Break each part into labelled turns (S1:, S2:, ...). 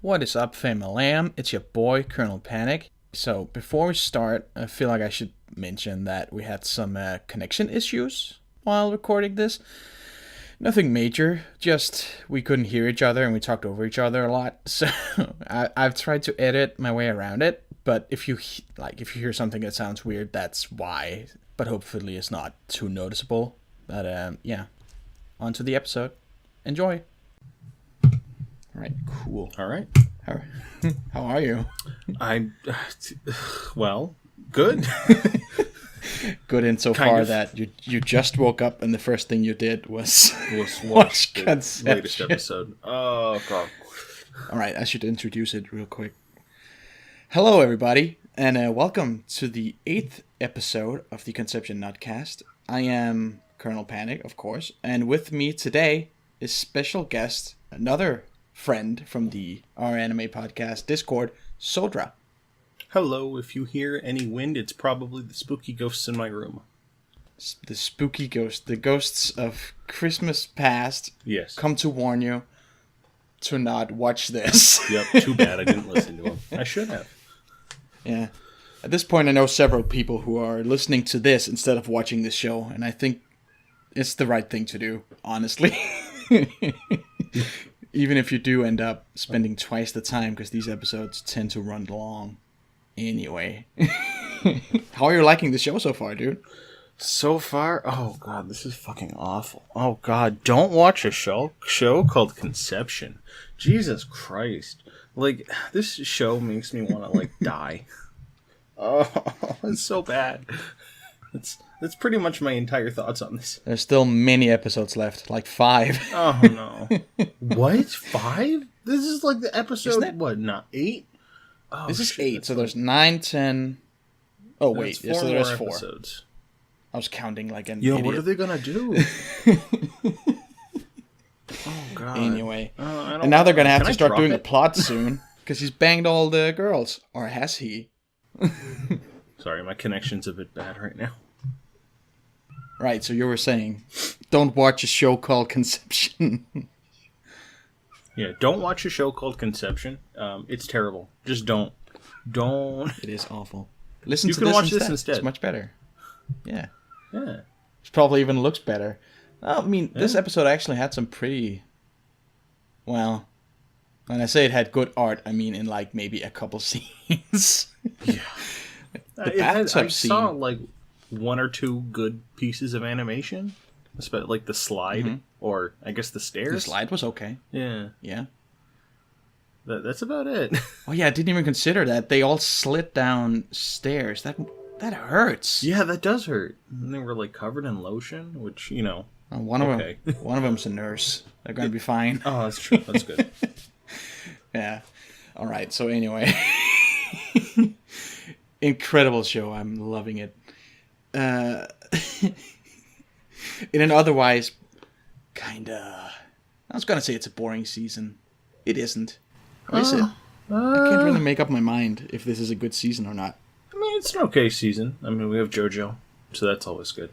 S1: What is up, Family Lamb? It's your boy, Colonel Panic. So, before we start, I feel like I should mention that we had some connection issues while recording this. Nothing major, just we couldn't hear each other and we talked over each other a lot. So, I've tried to edit my way around it, but if you hear something that sounds weird, that's why. But hopefully it's not too noticeable. But, yeah. On to the episode. Enjoy. Alright, cool.
S2: Alright.
S1: How are you?
S2: Well, good.
S1: Good insofar that you just woke up and the first thing you did was watch
S2: the latest episode. Oh, God.
S1: Alright, I should introduce it real quick. Hello, everybody, and welcome to the 8th episode of the Conception Nuttcast. I am Colonel Panic, of course, and with me today is special guest, another friend from the Our Anime Podcast Discord, Sodra.
S2: Hello, if you hear any wind, it's probably the spooky ghosts in my room.
S1: The spooky ghosts, the ghosts of Christmas past,
S2: yes,
S1: come to warn you to not watch this.
S2: Yep, too bad I didn't listen to them. I should have.
S1: Yeah. At this point, I know several people who are listening to this instead of watching this show, and I think it's the right thing to do, honestly. Even if you do end up spending twice the time, because these episodes tend to run long. Anyway. How are you liking the show so far, dude?
S2: So far? Oh, God, this is fucking awful. Oh, God, don't watch a show called Conception. Jesus Christ. Like, this show makes me want to, die. Oh, it's so bad. That's pretty much my entire thoughts on this.
S1: There's still many episodes left, like 5.
S2: Oh, no. What? 5? This is like the episode, what, not 8? Oh,
S1: this is 8, so there's 9, 10... Oh, wait,
S2: yes,
S1: so there's 4.
S2: Episodes.
S1: I was counting like an idiot.
S2: What are they gonna do? Oh, God.
S1: Anyway. And now they're gonna have to start doing a plot soon, because he's banged all the girls. Or has he?
S2: Sorry, my connection's a bit bad right now.
S1: Right, so you were saying, don't watch a show called Conception.
S2: Yeah, don't watch a show called Conception. It's terrible. Just don't. Don't.
S1: It is awful. Listen
S2: you
S1: to
S2: can
S1: this
S2: watch
S1: instead.
S2: This instead.
S1: It's much better. Yeah.
S2: Yeah.
S1: It probably even looks better. I mean, this episode actually had some pretty... Well, when I say it had good art, I mean in maybe a couple scenes.
S2: Yeah.
S1: The bathtub scene.
S2: I saw one or two good pieces of animation, like the slide, or I guess the stairs.
S1: The slide was okay.
S2: Yeah.
S1: Yeah.
S2: That's about it.
S1: Oh yeah, I didn't even consider that. They all slid down stairs. That hurts.
S2: Yeah, that does hurt. And they were covered in lotion, which,
S1: one of them's a nurse. They're going to be fine.
S2: Oh, that's true. That's good.
S1: Yeah. All right. So anyway, incredible show. I'm loving it. In an otherwise kinda, I was gonna say it's a boring season. It isn't. Or is it? I can't really make up my mind if this is a good season or not.
S2: I mean, it's an okay season. I mean, we have JoJo, so that's always good.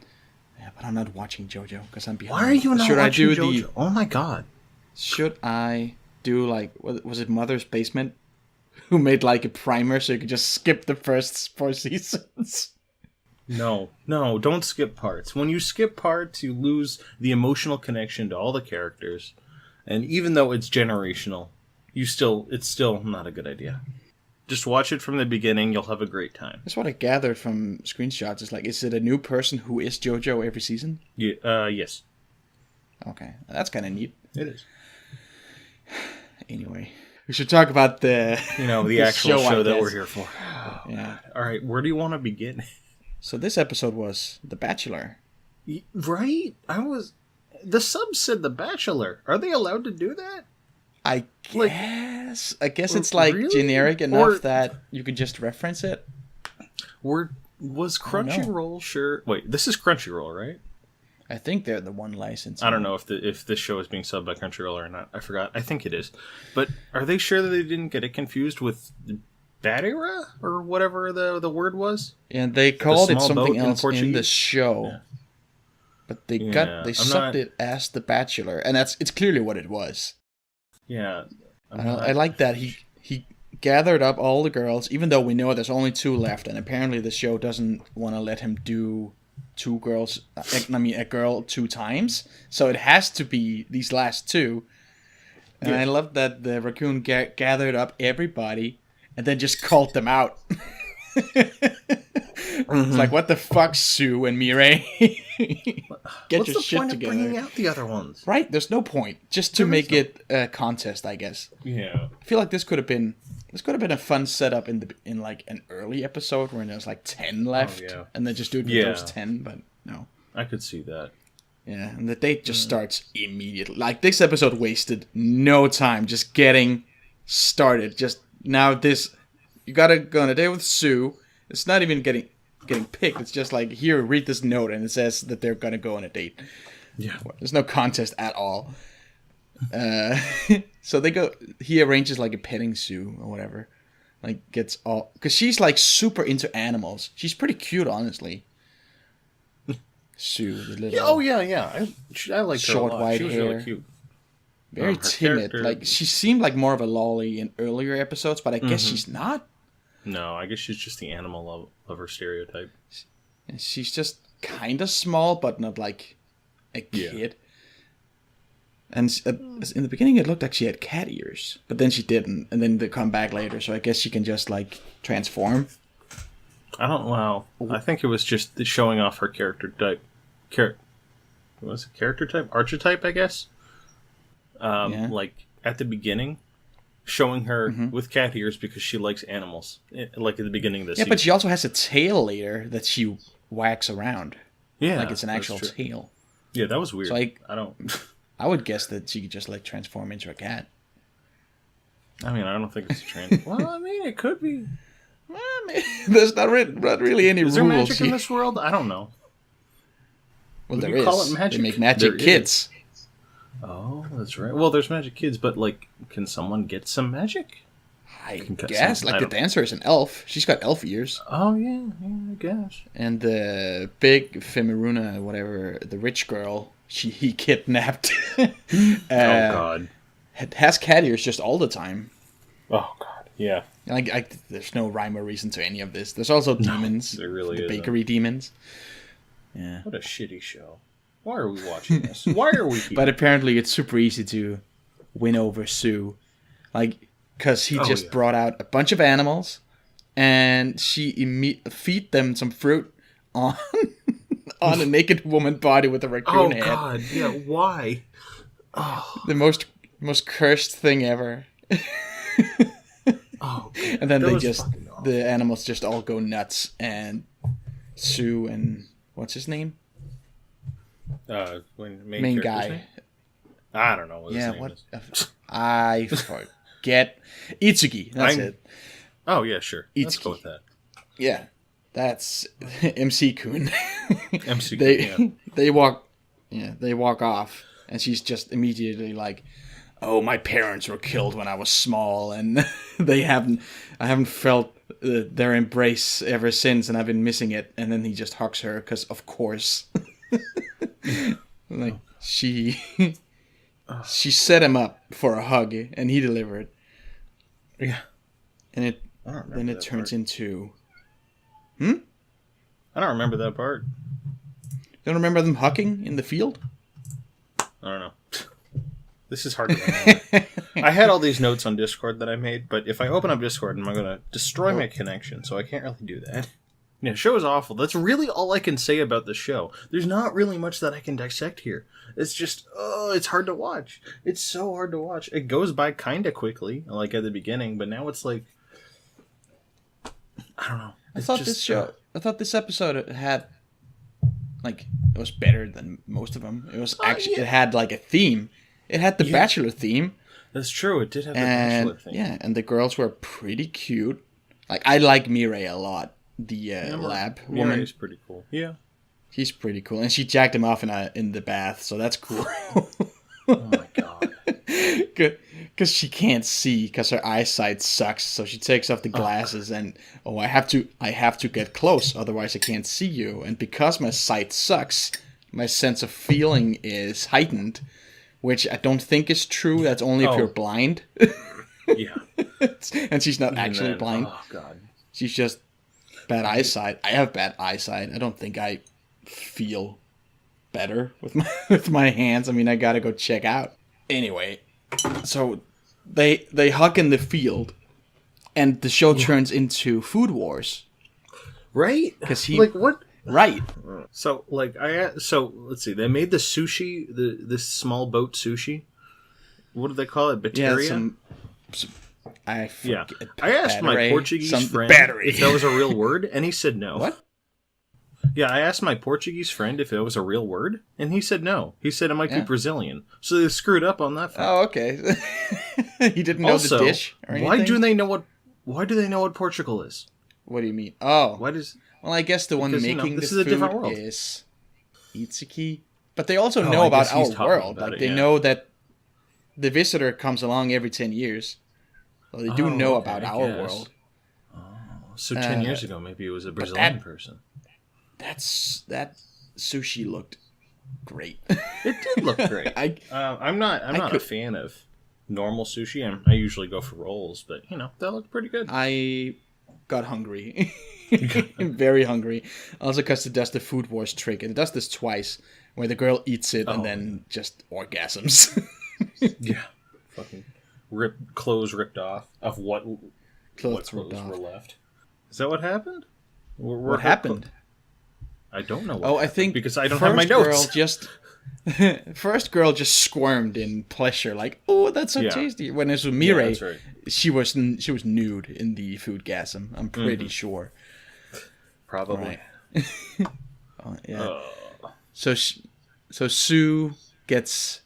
S1: Yeah, but I'm not watching JoJo because I'm behind.
S2: Why are you not watching JoJo? Oh my God.
S1: Should I do was it Mother's Basement? Who made a primer so you could just skip the first 4 seasons? No,
S2: don't skip parts. When you skip parts, you lose the emotional connection to all the characters. And even though it's generational, it's still not a good idea. Just watch it from the beginning, you'll have a great time.
S1: That's what I gathered from screenshots. Is it a new person who is JoJo every season?
S2: Yeah, yes.
S1: Okay, that's kind of neat.
S2: It is.
S1: Anyway, we should talk about the
S2: the actual show that we're here for.
S1: Yeah.
S2: All right, where do you want to begin?
S1: So this episode was The Bachelor.
S2: Right? The sub said The Bachelor. Are they allowed to do that?
S1: I guess. I guess it's
S2: really?
S1: generic enough that you could just reference it.
S2: Was Crunchyroll sure? Wait, this is Crunchyroll, right?
S1: I think they're the one license.
S2: I don't know if this show is being subbed by Crunchyroll or not. I forgot. I think it is. But are they sure that they didn't get it confused with Batera or whatever the word was?
S1: Yeah, they called it something else in the show. Yeah. But they subbed it as The Bachelor, and it's clearly what it was.
S2: Yeah.
S1: I like that gathered up all the girls, even though we know there's only 2 left, and apparently the show doesn't want to let him do 2 girls, a girl 2 times, so it has to be these last 2. And I love that the raccoon gathered up everybody and then just called them out. It's like, what the fuck, Sue and Mireille? Get
S2: What's
S1: your
S2: the
S1: shit
S2: point
S1: together.
S2: of bringing out the other ones?
S1: Right, there's no point. Just to make it a contest, I guess.
S2: Yeah.
S1: I feel like this could have been a fun setup in like an early episode where there's like 10 left, and then just do it with those 10. But no,
S2: I could see that.
S1: Yeah, and the date just starts immediately. Like, this episode wasted no time just getting started. Just now, you gotta go on a date with Sue. It's not even getting picked. It's just like, here, read this note, and it says that they're gonna go on a date.
S2: Yeah,
S1: there's no contest at all. So they go. He arranges like a petting zoo or whatever. Like, gets all, because she's like super into animals. She's pretty cute, honestly. Sue, the little
S2: I like
S1: short
S2: her a lot.
S1: white
S2: She was
S1: hair,
S2: really cute.
S1: very timid.
S2: Character.
S1: Like, she seemed like more of a lolly in earlier episodes, but I guess she's not.
S2: No, I guess she's just the animal lover stereotype.
S1: And she's just kind of small, but not like a kid. And in the beginning, it looked like she had cat ears, but then she didn't, and then they come back later. So I guess she can just like transform.
S2: I think it was just showing off her character type. What was it? Character type? Archetype, I guess. Like at the beginning, showing her with cat ears because she likes animals. Like at the beginning of this.
S1: Yeah, but she also has a tail later that she whacks around.
S2: Yeah,
S1: like it's an actual tail.
S2: Yeah, that was weird.
S1: So
S2: I
S1: I would guess that she could just like transform into a cat.
S2: I mean, I don't think it's a trans. Well, I mean, it could be.
S1: There's not really any rules.
S2: Is there magic in this world? I don't know.
S1: Well,
S2: Would
S1: there
S2: you
S1: is.
S2: call it magic?
S1: They make magic kids.
S2: Oh, that's right. Well, there's magic kids, but like, can someone get some magic?
S1: I guess. Like, the dancer is an elf. She's got elf ears.
S2: Oh, yeah, I guess.
S1: And the big Femiruna, whatever, the rich girl, he kidnapped.
S2: Oh, God.
S1: Has cat ears just all the time.
S2: Oh, God, yeah.
S1: Like, there's no rhyme or reason to any of this. There's also demons.
S2: There really
S1: the
S2: isn't.
S1: bakery demons. Yeah.
S2: What a shitty show. Why are we watching this? Why are we here?
S1: But apparently it's super easy to win over Sue. Like, because he just brought out a bunch of animals, and she feed them some fruit on a naked woman body with a raccoon head.
S2: Oh, God, yeah, why?
S1: Oh. The most cursed thing ever.
S2: Oh,
S1: and then the animals just all go nuts, and Sue and what's his name?
S2: Main
S1: guy.
S2: I don't know what his name is.
S1: I forget. Itsuki. That's it.
S2: Oh yeah, sure.
S1: Itsuki.
S2: Let's go with that.
S1: Yeah, that's MC-kun.
S2: MC-kun.
S1: They walk off, and she's just immediately like, "Oh, my parents were killed when I was small, and I haven't felt their embrace ever since, and I've been missing it." And then he just hugs her because, of course, like she set him up for a hug, and he delivered.
S2: Yeah,
S1: and it turns into.
S2: I don't remember that part.
S1: You don't remember them hugging in the field?
S2: I don't know. This is hard to remember. I had all these notes on Discord that I made, but if I open up Discord, I'm going to destroy my connection, so I can't really do that. Yeah, the show is awful. That's really all I can say about the show. There's not really much that I can dissect here. It's just, it's hard to watch. It's so hard to watch. It goes by kind of quickly, like at the beginning, but now it's like, I don't know.
S1: I thought this episode had, like, it was better than most of them. It was actually, it had like a theme. It had the Bachelor theme.
S2: That's true. It did have the Bachelor theme.
S1: Yeah, and the girls were pretty cute. Like, I like Mireille a lot. The lab woman.
S2: He's pretty cool. Yeah.
S1: He's pretty cool. And she jacked him off in the bath, so that's cool.
S2: Oh my God.
S1: Because she can't see, because her eyesight sucks. So she takes off the glasses and, I have to get close, otherwise I can't see you. And because my sight sucks, my sense of feeling is heightened, which I don't think is true. That's only if you're blind.
S2: Yeah.
S1: And she's not
S2: And
S1: actually
S2: then,
S1: blind.
S2: oh god.
S1: She's just bad eyesight. I have bad eyesight. I don't think I feel better with my with my hands. I mean, I gotta go check out. Anyway, so they hug in the field, and the show turns into Food Wars.
S2: Right?
S1: Because he
S2: like what?
S1: Right.
S2: So let's see. They made the sushi, this small boat sushi. What do they call it? Batteria.
S1: I forget.
S2: I asked my
S1: Battery,
S2: Portuguese friend
S1: battery.
S2: if that was a real word, and he said no.
S1: What?
S2: Yeah, I asked my Portuguese friend if it was a real word, and he said no. He said it might be Brazilian. So they screwed up on that front.
S1: Oh, okay. He didn't know
S2: Also,
S1: the dish or anything?
S2: Why do they know what Portugal is?
S1: What do you mean? Oh.
S2: Well,
S1: I guess the one making
S2: this
S1: the
S2: is
S1: food
S2: a different world.
S1: is Itsuki. But they also know about our world. Like, they know that the visitor comes along every 10 years. So they do know about our world.
S2: Oh, so 10 years ago, maybe it was a Brazilian person.
S1: That sushi looked great.
S2: It did look great. I'm not a fan of normal sushi. I usually go for rolls, but that looked pretty good.
S1: I got hungry. Very hungry. Also because it does the Food Wars trick. It does this twice, where the girl eats it and then just orgasms.
S2: Yeah. Fucking clothes ripped off of what clothes were left. Is that what happened?
S1: What happened?
S2: I don't know.
S1: I think
S2: because I don't have my notes.
S1: First girl just squirmed in pleasure, like, oh, that's so tasty. When it was Mirai,
S2: that's right.
S1: she was nude in the foodgasm. I'm pretty sure.
S2: Probably.
S1: Yeah. So Sue gets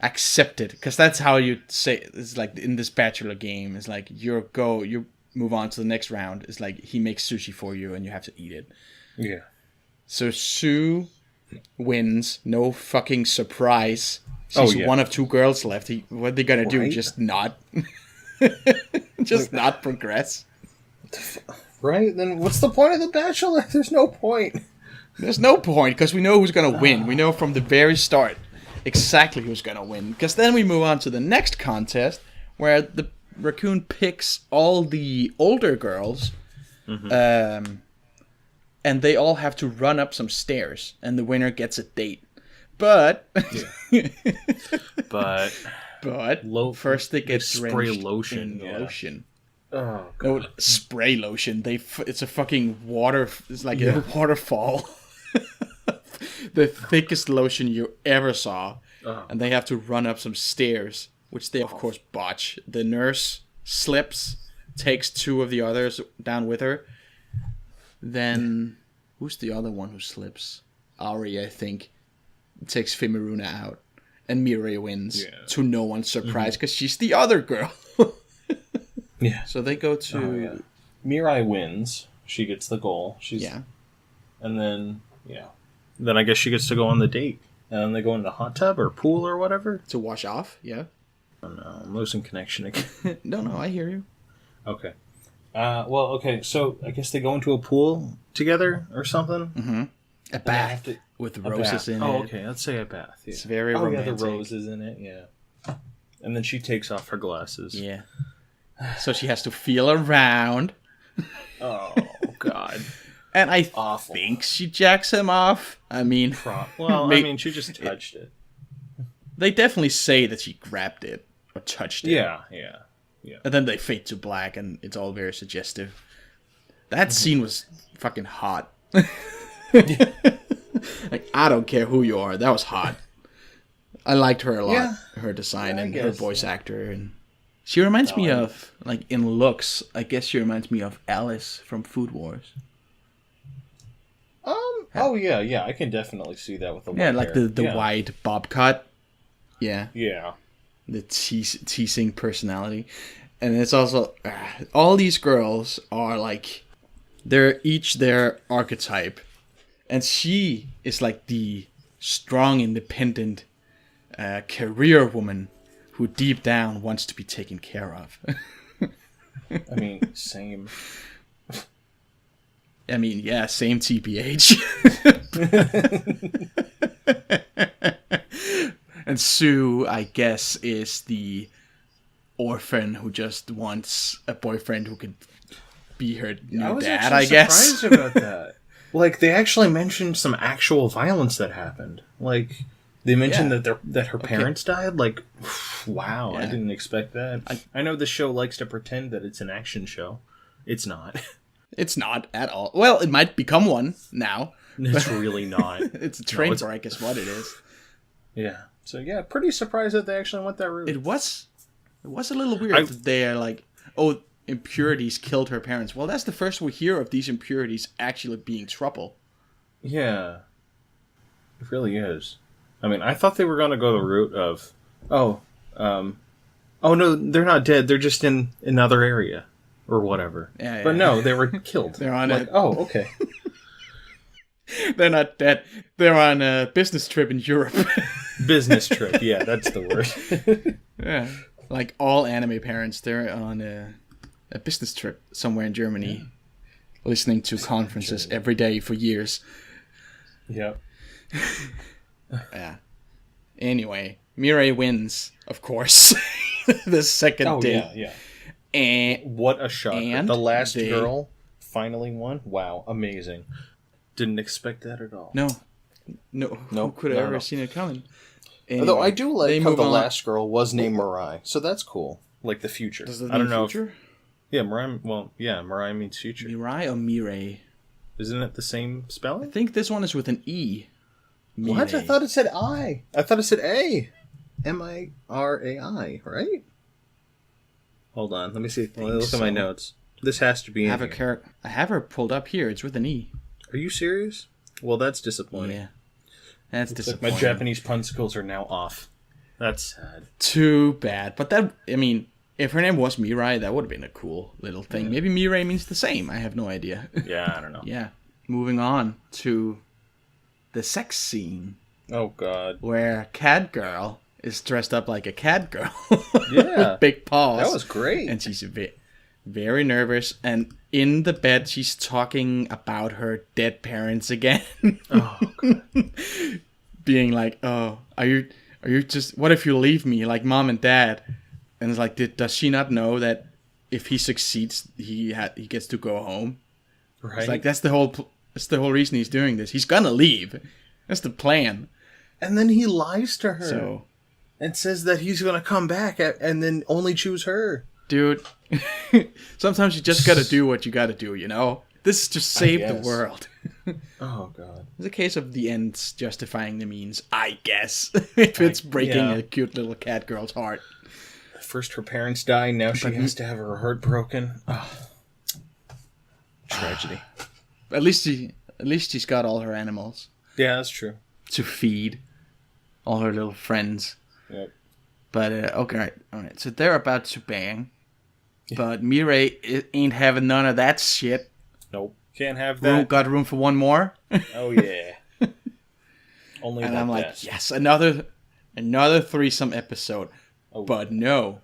S1: accepted, because that's how you say it's like in this bachelor game. It's like you move on to the next round. It's like he makes sushi for you and you have to eat it.
S2: Yeah.
S1: So Sue wins. No fucking surprise. She's one of two girls left. What are they gonna do? Just not not progress?
S2: Right? Then what's the point of the Bachelor? There's no point.
S1: There's no point, because we know who's gonna win. We know from the very start exactly who's gonna win. Because then we move on to the next contest, where the raccoon picks all the older girls, and they all have to run up some stairs, and the winner gets a date. But first they get
S2: spray
S1: drenched
S2: lotion.
S1: in lotion.
S2: Oh, God.
S1: No, spray lotion. It's a fucking water. It's like a waterfall. The thickest lotion you ever saw, and they have to run up some stairs, which they of course botch. The nurse slips, takes two of the others down with her. Then who's the other one who slips? Ari, I think, takes Fimiruna out, and Mirai wins. To no one's surprise, because she's the other girl.
S2: Yeah.
S1: So they go to
S2: Mirai wins. She gets the goal. And then then I guess she gets to go on the date. And then they go in the hot tub or pool or whatever
S1: to wash off. Yeah.
S2: Oh no, I'm losing connection again.
S1: No, I hear you.
S2: Okay. So I guess they go into a pool together or something.
S1: Mm-hmm. A bath with roses in it.
S2: Oh, okay. Let's say a bath. Yeah.
S1: It's very romantic.
S2: Yeah, the roses in it. Yeah. And then she takes off her glasses.
S1: Yeah. So she has to feel around.
S2: Oh God.
S1: And I think she jacks him off. I mean,
S2: she just touched it.
S1: They definitely say that she grabbed it or touched it.
S2: Yeah.
S1: And then they fade to black, and it's all very suggestive. That scene was fucking hot. Like, I don't care who you are. That was hot. I liked her a lot. Yeah. Her design and her voice actor. And she reminds me of, like, in looks, I guess she reminds me of Alice from Food Wars.
S2: Oh, yeah. I can definitely see that with the white
S1: hair. Like the white bob cut. Yeah.
S2: Yeah.
S1: The teasing personality. And it's also, all these girls are like, they're each their archetype. And she is like the strong, independent career woman who deep down wants to be taken care of.
S2: I mean, same.
S1: I mean, yeah, same TPH. And Sue, I guess, is the orphan who just wants a boyfriend who could be her new dad,
S2: I
S1: I guess.
S2: was actually surprised about that. Like, they actually mentioned some actual violence that happened. Like, they mentioned that her parents died. Like, wow, I didn't expect that. I know the show likes to pretend that it's an action show. It's not.
S1: It's not at all. Well, it might become one now.
S2: It's really not.
S1: It's a train wreck is what it is.
S2: Yeah. So, yeah, pretty surprised that they actually went that route.
S1: It was a little weird that they are like, oh, impurities killed her parents. Well, that's the first we hear of these impurities actually being trouble.
S2: Yeah. It really is. I mean, I thought they were going to go the route of, oh no, they're not dead. They're just in another area or whatever.
S1: Yeah,
S2: but no, they were killed.
S1: They're on
S2: oh, okay.
S1: They're not dead. They're on a business trip in Europe.
S2: Business trip. Yeah, that's the word.
S1: Yeah. Like all anime parents, they're on a business trip somewhere in Germany, listening to conferences every day for years.
S2: Yep.
S1: Yeah. Anyway, Mirai wins, of course, the second day.
S2: Yeah.
S1: And
S2: what a shocker. The last girl finally won. Wow, amazing. Didn't expect that at all.
S1: No. Who could have ever seen it coming? Anyway,
S2: although I do like how the last girl was named Mirai, so that's cool. Like the future.
S1: Does it
S2: I don't know.
S1: Future?
S2: Mirai. Well, yeah, Mirai means future.
S1: Mirai or Mirai?
S2: Isn't it the same spelling?
S1: I think this one is with an E. Mirai.
S2: What? I thought it said I. I thought it said A. Mirai, right? Hold on. Let me see. Let me look at my notes. This has to be in here.
S1: I have her pulled up here. It's with an E.
S2: Are you serious? Well, that's disappointing.
S1: Yeah. That's disappointing.
S2: Like my Japanese pun skills are now off. That's sad.
S1: Too bad. But if her name was Mirai, that would have been a cool little thing. Yeah. Maybe Mirai means the same. I have no idea.
S2: Yeah, I don't know.
S1: Yeah. Moving on to the sex scene.
S2: Oh, God.
S1: Where Cat Girl is dressed up like a cat girl.
S2: Yeah.
S1: With big paws.
S2: That was great.
S1: And she's very nervous. And in the bed, she's talking about her dead parents again.
S2: Oh, God.
S1: Being like, oh, are you just, what if you leave me like mom and dad? And it's like, does she not know that if he succeeds, he gets to go home?
S2: Right.
S1: It's like, that's the whole reason he's doing this. He's gonna leave. That's the plan.
S2: And then he lies to her. And says that he's gonna come back and then only choose her.
S1: Dude, sometimes you just gotta do what you gotta do, you know? This just saved the world.
S2: Oh, God.
S1: It's a case of the ends justifying the means, I guess. If it's breaking a cute little cat girl's heart.
S2: First her parents die, now she has to have her heart broken. Oh. Tragedy.
S1: At least she's got all her animals.
S2: Yeah, that's true.
S1: To feed all her little friends.
S2: Yep.
S1: But, okay, alright. So they're about to bang. Yeah. But Mirai ain't having none of that shit.
S2: Nope. Can't have that.
S1: Got room for one more?
S2: Oh, yeah. Only
S1: and
S2: that
S1: I'm like,
S2: best.
S1: yes, another threesome episode. Oh. But no.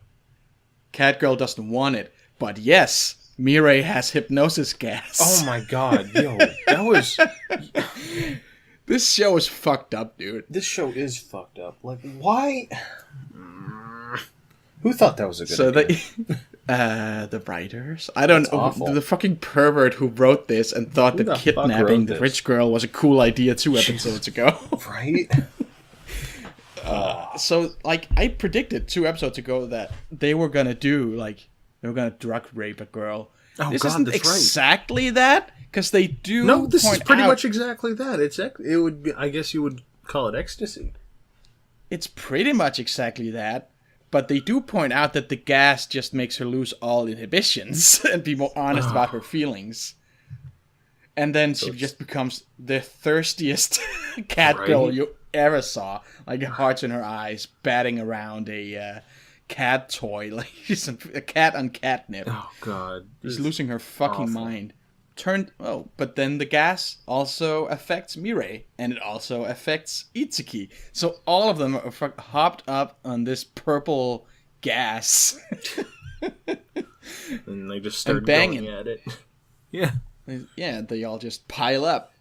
S1: Catgirl doesn't want it. But yes, Mirai has hypnosis gas.
S2: Oh my God, yo. That was...
S1: This show is fucked up, dude.
S2: This show is fucked up. Like, why... Who thought that was a good idea?
S1: The writers? I don't know. Awful. The fucking pervert who wrote this and thought that kidnapping the rich girl was a cool idea 2 episodes ago.
S2: Right?
S1: So, like, I predicted 2 episodes ago that they were gonna drug rape a girl.
S2: Oh,
S1: this
S2: God,
S1: isn't
S2: that's
S1: exactly that, because they do.
S2: No, this is pretty much exactly that. It would be. I guess you would call it ecstasy.
S1: It's pretty much exactly that, but they do point out that the gas just makes her lose all inhibitions and be more honest about her feelings. And then she just becomes the thirstiest cat girl you ever saw. Like, hearts in her eyes, batting around a cat toy. Like, she's a cat on catnip.
S2: Oh, God.
S1: She's losing her fucking mind. But then the gas also affects Mirai, and it also affects Itsuki. So all of them are hopped up on this purple gas.
S2: And they just start banging at it. Yeah.
S1: Yeah, they all just pile up.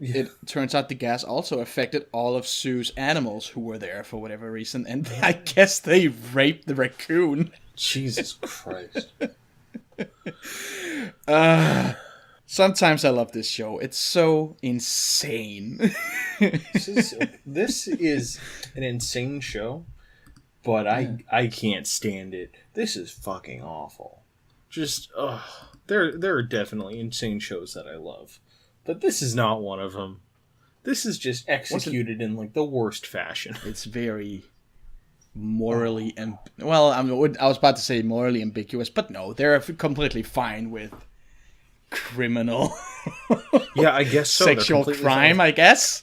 S1: it turns out the gas also affected all of Sue's animals who were there for whatever reason, and I guess they raped the raccoon.
S2: Jesus Christ.
S1: Sometimes I love this show. It's so insane.
S2: This is an insane show, but I can't stand it. This is fucking awful. Just, there are definitely insane shows that I love, but this is not one of them. This is just executed in like the worst fashion.
S1: It's very morally well, I was about to say morally ambiguous, but no, they're completely fine with criminal.
S2: Yeah, I guess so.
S1: Sexual crime, fine. I guess.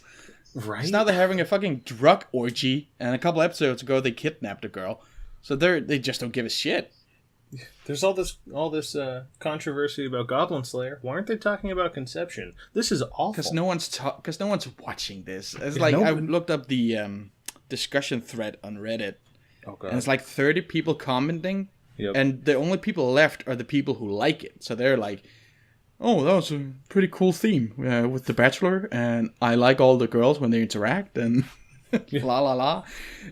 S2: Right.
S1: Now they're having a fucking drug orgy, and a couple episodes ago they kidnapped a girl, so they just don't give a shit.
S2: There's all this controversy about Goblin Slayer. Why aren't they talking about Conception? This is awful.
S1: Because no one's watching this. It's like I looked up the discussion thread on Reddit, and it's like 30 people commenting, and the only people left are the people who like it. So they're like, "Oh, that was a pretty cool theme with The Bachelor, and I like all the girls when they interact and." La la la.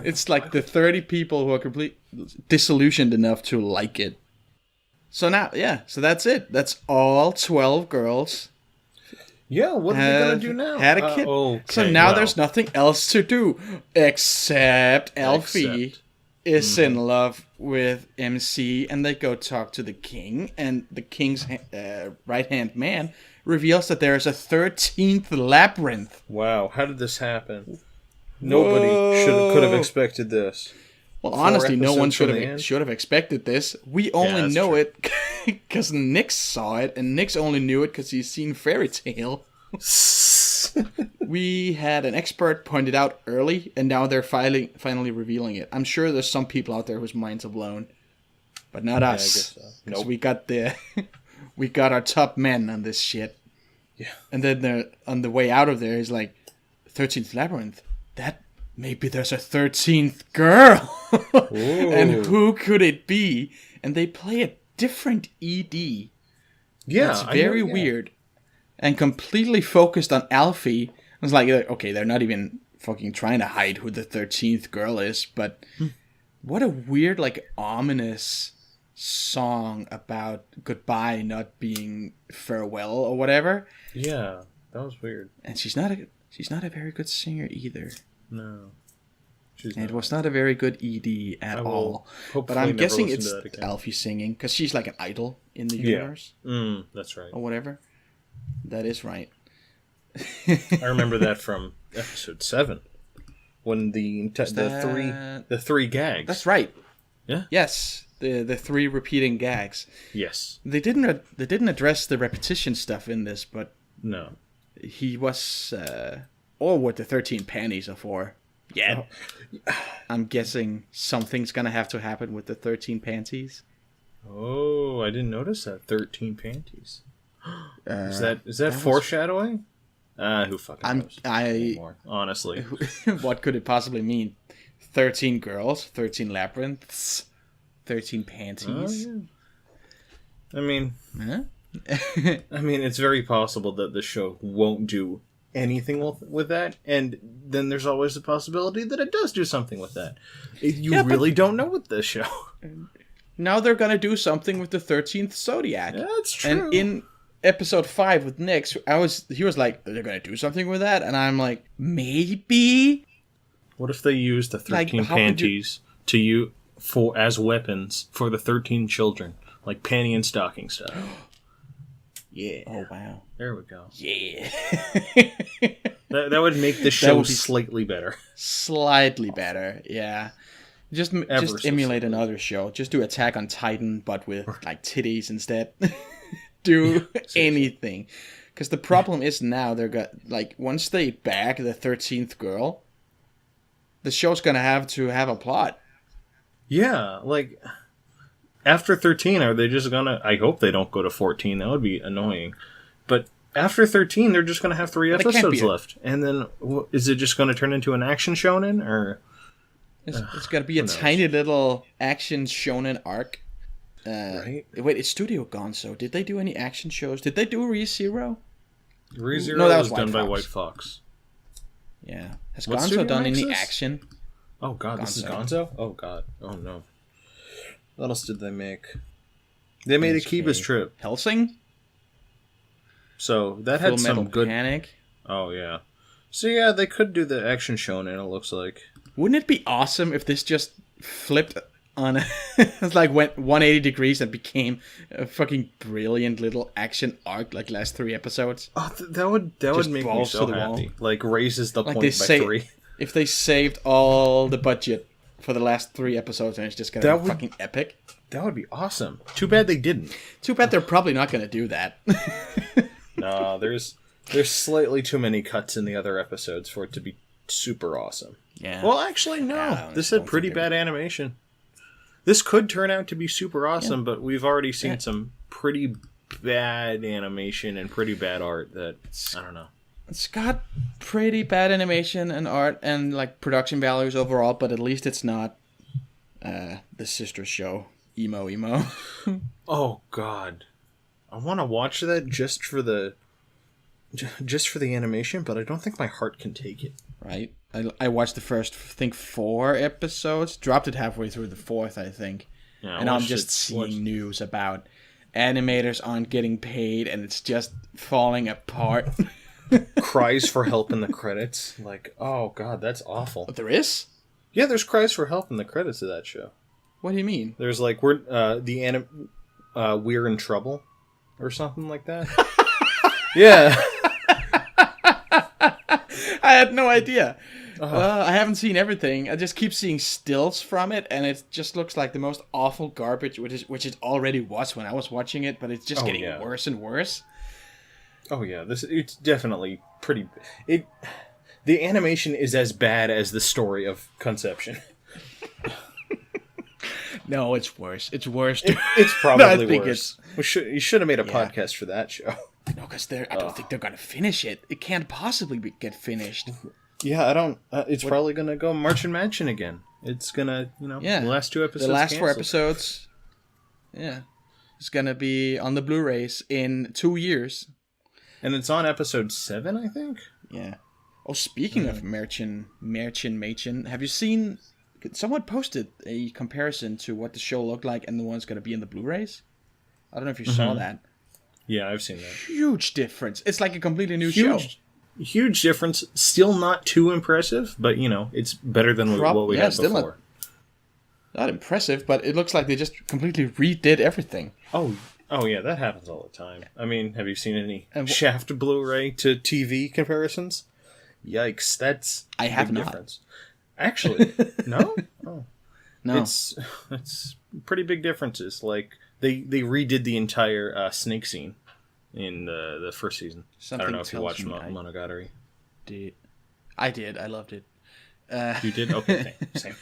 S1: It's like the 30 people who are completely disillusioned enough to like it. So now, so that's it. That's all 12 girls.
S2: Yeah, what are they going to do now?
S1: Had a kid. Okay, so now there's nothing else to do except Alfie is in love with MC, and they go talk to the king, and the king's right-hand man reveals that there is a 13th labyrinth.
S2: Wow, how did this happen? Nobody could have expected this.
S1: Well, honestly, no one should have expected this. We only know it because Nick saw it, and Nick's only knew it because he's seen Fairy Tail. We had an expert point it out early, and now they're finally revealing it. I'm sure there's some people out there whose minds are blown, but not us. I guess so. Nope. We got our top men on this shit.
S2: Yeah.
S1: And then on the way out of there, he's like, 13th labyrinth. That maybe there's a 13th girl. And who could it be? And they play a different ED.
S2: Yeah.
S1: It's very weird. And completely focused on Alfie. I was like, okay, they're not even fucking trying to hide who the 13th girl is. But what a weird, like, ominous song about goodbye not being farewell or whatever.
S2: Yeah, that was weird.
S1: And she's not a very good singer either.
S2: No.
S1: It was not a very good ED at all. But I'm guessing it's Alfie singing, because she's like an idol in the universe.
S2: That's right.
S1: Or whatever. That is right.
S2: I remember that from episode 7. When the three gags.
S1: That's right.
S2: Yeah.
S1: Yes. The 3 repeating gags.
S2: Yes.
S1: They didn't address the repetition stuff in this, but
S2: no.
S1: He was or what the 13 panties are for. Yeah. I'm guessing something's gonna have to happen with the 13 panties.
S2: Oh, I didn't notice that. 13 panties. Is that foreshadowing? Who fucking knows? Anymore, honestly.
S1: What could it possibly mean? 13 girls, 13 labyrinths, 13 panties.
S2: Oh, yeah. I mean, it's very possible that the show won't do anything with that, and then there's always the possibility that it does do something with that. You really don't know with this show.
S1: Now they're gonna do something with the 13th Zodiac.
S2: That's true.
S1: And in episode 5 with Nick, he was like, they're gonna do something with that, and I'm like, maybe.
S2: What if they use the 13 panties as weapons for the 13 children, like panty and stocking stuff? Yeah.
S1: Oh, wow.
S2: There we go.
S1: Yeah.
S2: that would make the show slightly better.
S1: Slightly better, yeah. Just emulate another show. Just do Attack on Titan, but with, like, titties instead. Do anything. Because the problem is now once they bag the 13th girl, the show's going to have a plot.
S2: Yeah, like... After 13, are they just gonna... I hope they don't go to 14. That would be annoying. But after 13, they're just gonna have 3 episodes left. And then, is it just gonna turn into an action shonen? Or
S1: It's gonna be a tiny little action shonen arc.
S2: Right?
S1: Wait, it's Studio Gonzo. Did they do any action shows? Did they do Re:Zero?
S2: ReZero
S1: No, that
S2: was
S1: was
S2: done
S1: White
S2: by
S1: Fox.
S2: White Fox.
S1: Yeah. Has
S2: What
S1: Gonzo
S2: studio
S1: done
S2: makes
S1: any
S2: this?
S1: action?
S2: Oh god, this is Gonzo? Oh god. Oh no. What else did they make? They made Akiba's Trip.
S1: Hellsing?
S2: So that
S1: Full
S2: had
S1: Metal
S2: some good...
S1: Panic?
S2: Oh yeah. So yeah, they could do the action shonen, it looks like.
S1: Wouldn't it be awesome if this just flipped on it's like went 180 degrees and became a fucking brilliant little action arc like last 3 episodes?
S2: Oh, that would make me
S1: balls
S2: so
S1: to the
S2: happy.
S1: wall.
S2: Like raises the
S1: Like
S2: point by 3.
S1: If they saved all the budget for the last 3 episodes and it's just gonna be fucking epic.
S2: That would be awesome. Too bad they didn't.
S1: Too bad they're probably not gonna do that.
S2: No, there's slightly too many cuts in the other episodes for it to be super awesome.
S1: Yeah.
S2: Well, actually, no. This had pretty bad animation. This could turn out to be super awesome, but we've already seen some pretty bad animation and pretty bad art that, I don't know.
S1: It's got pretty bad animation and art and like production values overall, but at least it's not the sister show, Emo.
S2: Oh, God. I want to watch that just for the animation, but I don't think my heart can take it.
S1: Right? I watched the first, I think, 4 episodes. Dropped it halfway through the 4th, I think.
S2: Yeah,
S1: and I'm just seeing news about animators aren't getting paid and it's just falling apart.
S2: Cries for help in the credits. Like, oh god, that's awful.
S1: But there is?
S2: Yeah, there's cries for help in the credits of that show.
S1: What do you mean?
S2: There's like, we're in trouble or something like that. Yeah.
S1: I had no idea. I haven't seen everything. I just keep seeing stills from it, and it just looks like the most awful garbage, which it already was when I was watching it, but it's just getting worse and worse.
S2: Oh yeah, it's definitely pretty. The animation is as bad as the story of Conception.
S1: No, it's worse. It's worse.
S2: It's probably worse. You should have made a podcast for that show.
S1: No, because I don't think they're gonna finish it. It can't possibly get finished.
S2: Yeah, I don't. It's probably gonna go March and Mansion again. It's gonna, the last 2 episodes.
S1: The last
S2: canceled.
S1: 4 episodes. Yeah, it's gonna be on the Blu-rays in 2 years.
S2: And it's on episode 7, I think.
S1: Yeah. Oh, speaking of Machen, have you seen? Someone posted a comparison to what the show looked like and the one's gonna be in the Blu-rays. I don't know if you saw that.
S2: Yeah, I've seen that.
S1: Huge difference. It's like a completely new show.
S2: Huge difference. Still not too impressive, but, it's better than what we had before.
S1: Not impressive, but it looks like they just completely redid everything.
S2: Oh yeah, that happens all the time. I mean, have you seen any Shaft Blu-ray to TV comparisons? Yikes, that's
S1: I have not.
S2: Difference. Actually, no? Oh.
S1: No.
S2: It's pretty big differences. Like, they redid the entire snake scene in the first season. I don't know if you watched Monogatari.
S1: I did. I loved it.
S2: You did? Okay, same.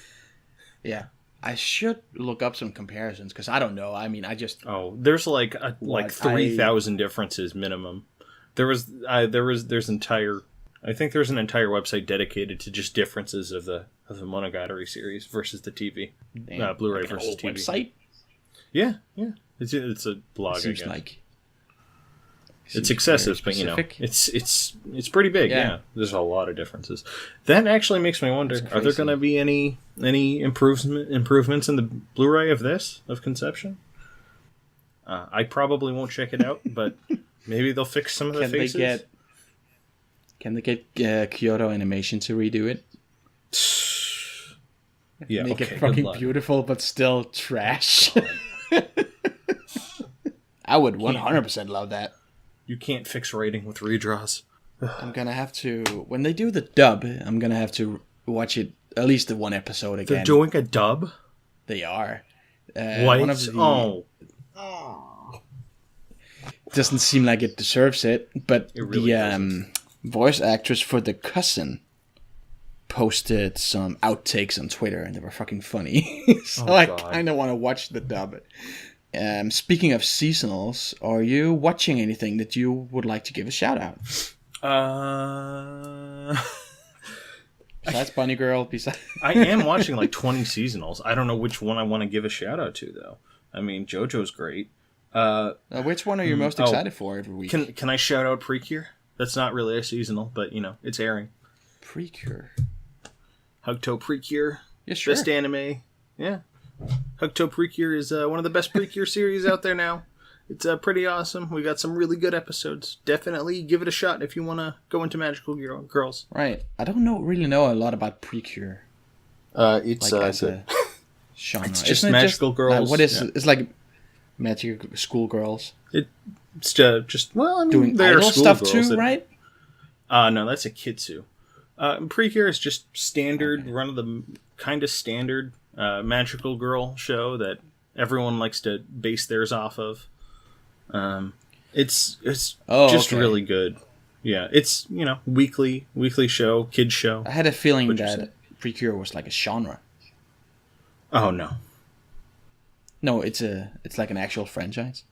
S1: Yeah. I should look up some comparisons, because I don't know. I mean, I just...
S2: Oh, there's like 3,000 differences minimum. There's entire... I think there's an entire website dedicated to just differences of the Monogatari series versus the TV. Blu-ray versus TV.
S1: Website?
S2: Yeah. It's a blog,
S1: Seems
S2: I guess.
S1: like...
S2: It's excessive, but it's pretty big. Yeah, there's a lot of differences. That actually makes me wonder: are there going to be any improvements in the Blu-ray of Conception? I probably won't check it out, but maybe they'll fix some of the faces.
S1: Can they get Kyoto Animation to redo it?
S2: Yeah,
S1: make it fucking beautiful, but still trash. I would 100% love that.
S2: You can't fix rating with redraws.
S1: I'm gonna have to, when they do the dub, I'm gonna have to watch it, at least the 1 episode again.
S2: They're doing a dub?
S1: They are.
S2: What?
S1: Doesn't seem like it deserves it, but
S2: it really
S1: the voice actress for the cousin posted some outtakes on Twitter, and they were fucking funny. So I kind of want to watch the dub. Speaking of seasonals, are you watching anything that you would like to give a shout out? Besides Bunny Girl,
S2: I am watching like 20 seasonals. I don't know which one I want to give a shout out to though. I mean, JoJo's great.
S1: Which one are you most excited for every week?
S2: Can I shout out Precure? That's not really a seasonal, but, it's airing.
S1: Precure.
S2: Hokuto Precure.
S1: Yeah, sure.
S2: Best anime. Yeah. Hokuto Precure is one of the best Precure series out there now. It's pretty awesome. We got some really good episodes. Definitely give it a shot if you want to go into magical girls.
S1: Right. I don't really know a lot about Precure.
S2: It's
S1: as a genre.
S2: It's just magical girls.
S1: What is it? It's like magical schoolgirls.
S2: It's just,
S1: doing
S2: they're
S1: idol stuff too, right?
S2: No, that's a kitsu. Precure is just standard, kind of standard magical girl show that everyone likes to base theirs off of. It's just really good. Yeah, it's weekly show, kids show.
S1: I had a feeling that Precure was like a genre.
S2: Oh no.
S1: No, it's like an actual franchise.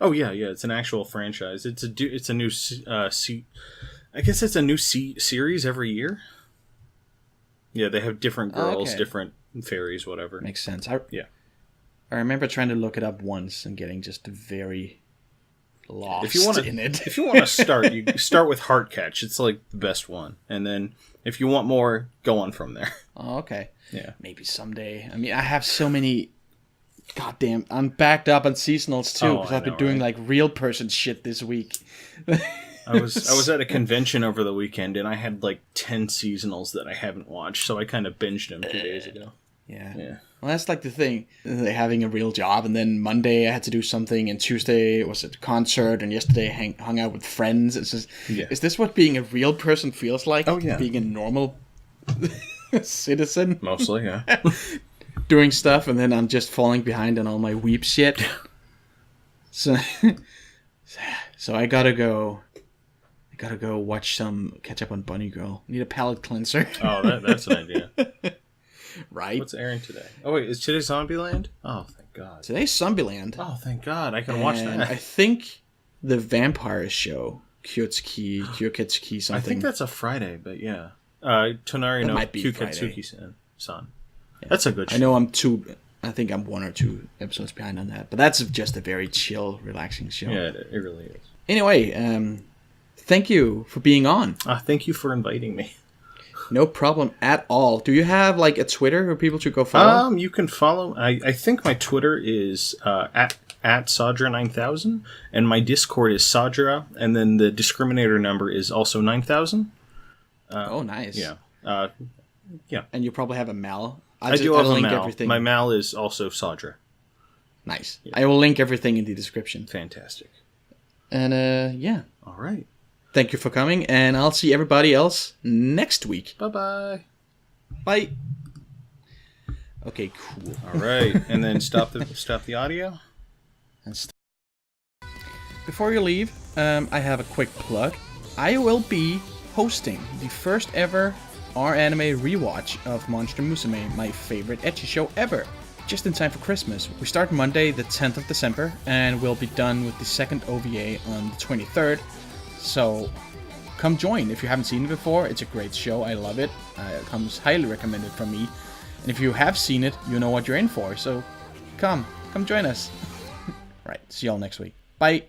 S2: Oh yeah, it's an actual franchise. It's a new I guess it's a new series every year. Yeah, they have different girls, different fairies, whatever.
S1: Makes sense.
S2: I
S1: remember trying to look it up once and getting just very lost in it.
S2: If you want to start, you start with Heartcatch. It's like the best one. And then if you want more, go on from there.
S1: Oh, okay.
S2: Yeah.
S1: Maybe someday. I mean, I have so many... Goddamn, I'm backed up on seasonals too, because I've been doing like real person shit this week.
S2: I was at a convention over the weekend, and I had like 10 seasonals that I haven't watched, so I kind of binged them 2 days ago.
S1: Yeah. Well, that's like the thing. Having a real job, and then Monday I had to do something, and Tuesday was at a concert, and yesterday I hung out with friends. It's just, is this what being a real person feels like?
S2: Oh, yeah.
S1: Being a normal citizen?
S2: Mostly, yeah.
S1: Doing stuff, and then I'm just falling behind on all my weep shit. So I gotta go catch up on Bunny Girl. Need a palate cleanser.
S2: Oh, that's an idea.
S1: Right?
S2: What's airing today? Oh wait, is today Zombieland? Oh, thank God.
S1: Today's Zombieland.
S2: Oh, thank God. I can watch that.
S1: I think the vampire show, Kyoketsuki something.
S2: I think that's a Friday, but yeah. Tonari no Kyoketsuki-san. Yeah. That's a good show.
S1: I think I'm 1 or 2 episodes behind on that, but that's just a very chill, relaxing show.
S2: Yeah, it really is.
S1: Anyway, thank you for being on.
S2: Thank you for inviting me.
S1: No problem at all. Do you have like a Twitter where people should go follow?
S2: You can follow. I think my Twitter is at Sodra 9000, and my Discord is Sodra, and then the discriminator number is also 9000.
S1: Oh, nice.
S2: Yeah. Yeah.
S1: And you probably have a Mal.
S2: I do have a Mal. Everything. My Mal is also Sodra.
S1: Nice. Yeah. I will link everything in the description.
S2: Fantastic.
S1: And yeah.
S2: All right.
S1: Thank you for coming, and I'll see everybody else next week.
S2: Bye-bye.
S1: Bye. Okay, cool.
S2: All right, and then stop the audio.
S1: Before you leave, I have a quick plug. I will be hosting the first ever R-Anime rewatch of Monster Musume, my favorite ecchi show ever. Just in time for Christmas. We start Monday, the 10th of December, and we'll be done with the second OVA on the 23rd. So, come join. If you haven't seen it before, it's a great show. I love it. It comes highly recommended from me. And if you have seen it, you know what you're in for. So, come join us. Right, see y'all next week. Bye.